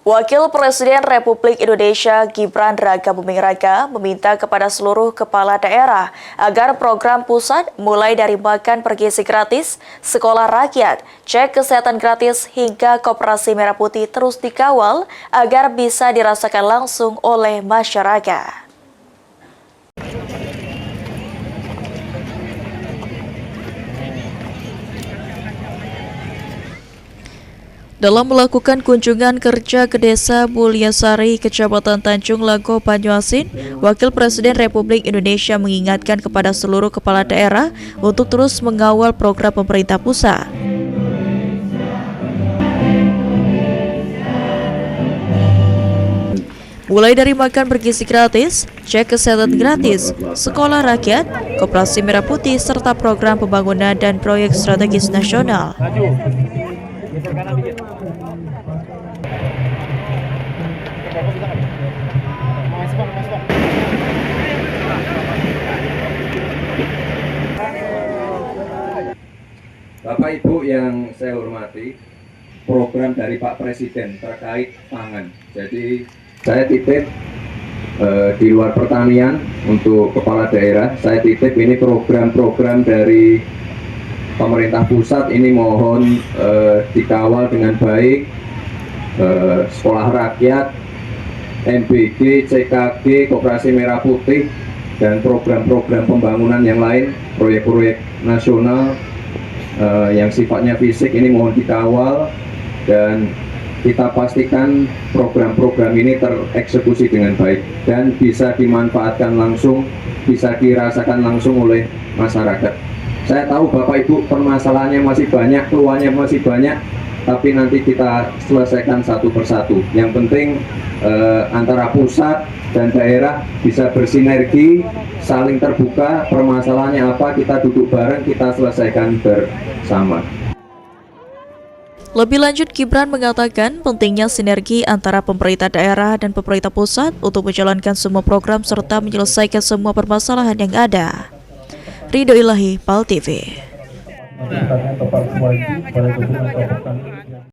Wakil Presiden Republik Indonesia Gibran Rakabuming Raka meminta kepada seluruh kepala daerah agar program pusat mulai dari makan bergizi gratis, sekolah rakyat, cek kesehatan gratis hingga Koperasi Merah Putih terus dikawal agar bisa dirasakan langsung oleh masyarakat. Dalam melakukan kunjungan kerja ke Desa Mulyasari, Kecamatan Tanjung Lago, Banyuasin, Wakil Presiden Republik Indonesia mengingatkan kepada seluruh kepala daerah untuk terus mengawal program pemerintah pusat. Mulai dari makan bergizi gratis, cek kesehatan gratis, sekolah rakyat, Koperasi Merah Putih, serta program pembangunan dan proyek strategis nasional. Bapak Ibu yang saya hormati, program dari Pak Presiden terkait pangan. Jadi saya titip di luar pertanian untuk kepala daerah, saya titip ini program-program dari pemerintah pusat ini mohon dikawal dengan baik, sekolah rakyat, MBG, CKG, Koperasi Merah Putih, dan program-program pembangunan yang lain, proyek-proyek nasional yang sifatnya fisik ini mohon dikawal dan kita pastikan program-program ini tereksekusi dengan baik dan bisa dimanfaatkan langsung, bisa dirasakan langsung oleh masyarakat. Saya tahu Bapak Ibu permasalahannya masih banyak, keluhannya masih banyak, tapi nanti kita selesaikan satu persatu. Yang penting antara pusat dan daerah bisa bersinergi, saling terbuka, permasalahannya apa, kita duduk bareng, kita selesaikan bersama. Lebih lanjut, Gibran mengatakan pentingnya sinergi antara pemerintah daerah dan pemerintah pusat untuk menjalankan semua program serta menyelesaikan semua permasalahan yang ada. Ridho Ilahi, PAL TV.